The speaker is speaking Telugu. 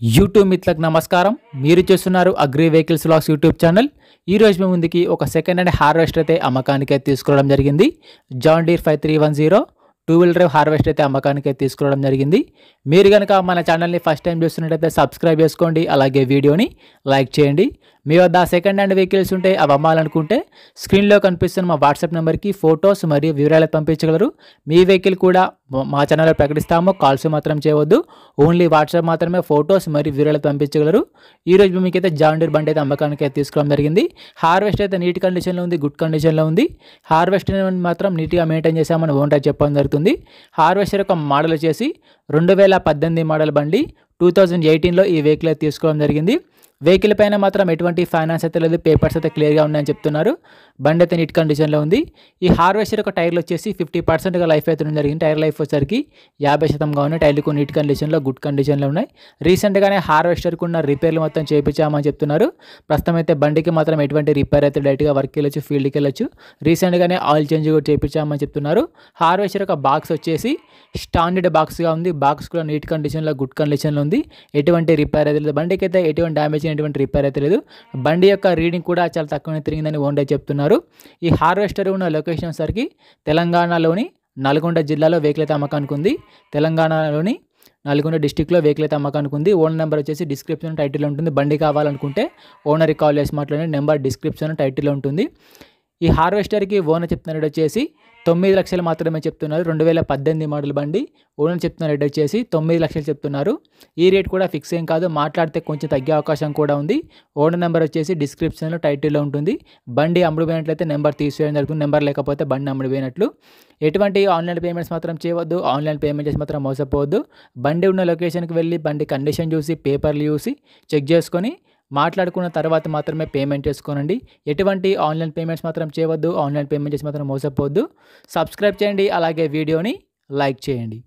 యూట్యూబ్ మిత్రులకు నమస్కారం. మీరు చూస్తున్నారు agri vehicles vlogs YouTube channel. ఈ రోజు మీ ముందుకి ఒక సెకండ్ హ్యాండ్ హార్వెస్టర్ అయితే అమ్మకానికి తీసుకోవడం జరిగింది. John Deere 5310 two wheel drive harvester అయితే అమ్మకానికి తీసుకోవడం జరిగింది. మీరు కనుక మన ఛానల్ని ఫస్ట్ టైం చూస్తున్నట్టయితే సబ్స్క్రైబ్ చేసుకోండి, అలాగే వీడియోని లైక్ చేయండి. మీ వద్ద సెకండ్ హ్యాండ్ వెహికల్స్ ఉంటే అవి అమ్మాలనుకుంటే స్క్రీన్లో కనిపిస్తున్న మా వాట్సాప్ నెంబర్కి ఫొటోస్ మరియు వివరాలు పంపించగలరు. మీ వెహికల్ కూడా మా ఛానల్లో ప్రకటిస్తాము. కాల్స్ మాత్రం చేయవద్దు, ఓన్లీ వాట్సాప్ మాత్రమే ఫొటోస్ మరియు వివరాలు పంపించగలరు. ఈరోజు మీకైతే జాన్ డీర్ బండి అయితే అమ్మకానికి తీసుకోవడం జరిగింది. హార్వెస్టర్ అయితే నీట్ కండిషన్లో ఉంది, గుడ్ కండిషన్లో ఉంది. హార్వెస్టర్ మాత్రం నీట్గా మెయింటైన్ చేసామని ఓనర్ చెప్పడం జరుగుతుంది. హార్వెస్టర్ యొక్క మోడల్ వచ్చేసి 2018 మోడల్ బండి. 2018లో ఈ వెహికల్ అయితే తీసుకోవడం జరిగింది. వెహికల్ పైన మాత్రం ఎటువంటి ఫైనాన్స్ అయితే లేదు, పేపర్స్ అయితే క్లియర్గా ఉన్నాయని చెప్తున్నారు. బండి అయితే నీట్ కండిషన్లో ఉంది. ఈ హార్వెస్టర్ యొక్క టైర్లు వచ్చేసి 50%గా లైఫ్ అయితే జరిగింది. టైర్ లైఫ్ వచ్చేసరికి 50%గా ఉన్నాయి. టైర్లకు నీట్ కండిషన్లో, గుడ్ కండిషన్లో ఉన్నాయి. రీసెంట్గానే హార్వెస్టర్కి ఉన్న రిపేర్లు మొత్తం చేయించామని చెప్తున్నారు. ప్రస్తుతం అయితే బండికి మాత్రం ఎటువంటి రిపేర్ అయితే డైరెక్ట్గా వర్క్కి వెళ్ళొచ్చు, ఫీల్డ్కి వెళ్ళొచ్చు. రీసెంట్గానే ఆయిల్ చేంజ్ కూడా చేయించామని చెప్తున్నారు. హార్వెస్టర్ యొక్క బాక్స్ వచ్చేసి స్టాండర్డ్ బాక్స్గా ఉంది. బాక్స్ కూడా నీట్ కండిషన్లో, గుడ్ కండిషన్లో ఉంది. ఎటువంటి రిపేర్ అయితే లేదు. బండికి అయితే ఎటువంటి డ్యామేజ్, ఎటువంటి రిపేర్ అయితే లేదు. బండి యొక్క రీడింగ్ కూడా చాలా తక్కువనే తిరిగిందని ఓనర్ చెప్తున్నారు. ఈ హార్వెస్టర్ ఉన్న లొకేషన్ వచ్చేసరికి తెలంగాణలోని నల్గొండ జిల్లాలో వెహికల్ అయితే అమ్మకానికి ఉంది. తెలంగాణలోని నల్గొండ డిస్టిక్లో వెహికల్ అయితే అమ్మకానికి ఉంది. ఓనర్ నెంబర్ వచ్చేసి డిస్క్రిప్షన్ టైటిల్లో ఉంటుంది. బండి కావాలనుకుంటే ఓనర్కి కాల్ చేసి మాట్లాడే నెంబర్ డిస్క్రిప్షన్ టైటిల్లో ఉంటుంది. ఈ హార్వెస్టర్కి ఓనర్ చెప్తున్న రేట్ వచ్చేసి 9 లక్షలు మాత్రమే చెప్తున్నారు. 2018 మోడల్ బండి. ఓనర్ చెప్తున్న రేట్ వచ్చేసి 9 లక్షలు చెప్తున్నారు. ఈ రేట్ కూడా ఫిక్స్ ఏం కాదు, మాట్లాడితే కొంచెం తగ్గే అవకాశం కూడా ఉంది. ఓనర్ నెంబర్ వచ్చేసి డిస్క్రిప్షన్లో టైటిల్లో ఉంటుంది. బండి అమ్ముడుపోయినట్లయితే నెంబర్ తీసేయడం జరుగుతుంది. నెంబర్ లేకపోతే బండి అమ్ముడుపోయినట్లు. ఎటువంటి ఆన్లైన్ పేమెంట్స్ మాత్రం చేయవద్దు, ఆన్లైన్ పేమెంట్ చేసి మాత్రం మోసపోవద్దు. బండి ఉన్న లొకేషన్కి వెళ్ళి బండి కండిషన్ చూసి, పేపర్లు చూసి చెక్ చేసుకొని మాట్లాడుకున్న తర్వాత మాత్రమే పేమెంట్ చేసుకోనండి. ఎటువంటి ఆన్లైన్ పేమెంట్స్ మాత్రం చేయవద్దు, ఆన్లైన్ పేమెంట్ చేసి మాత్రం మోసపోవద్దు. సబ్స్క్రైబ్ చేయండి, అలాగే వీడియోని లైక్ చేయండి.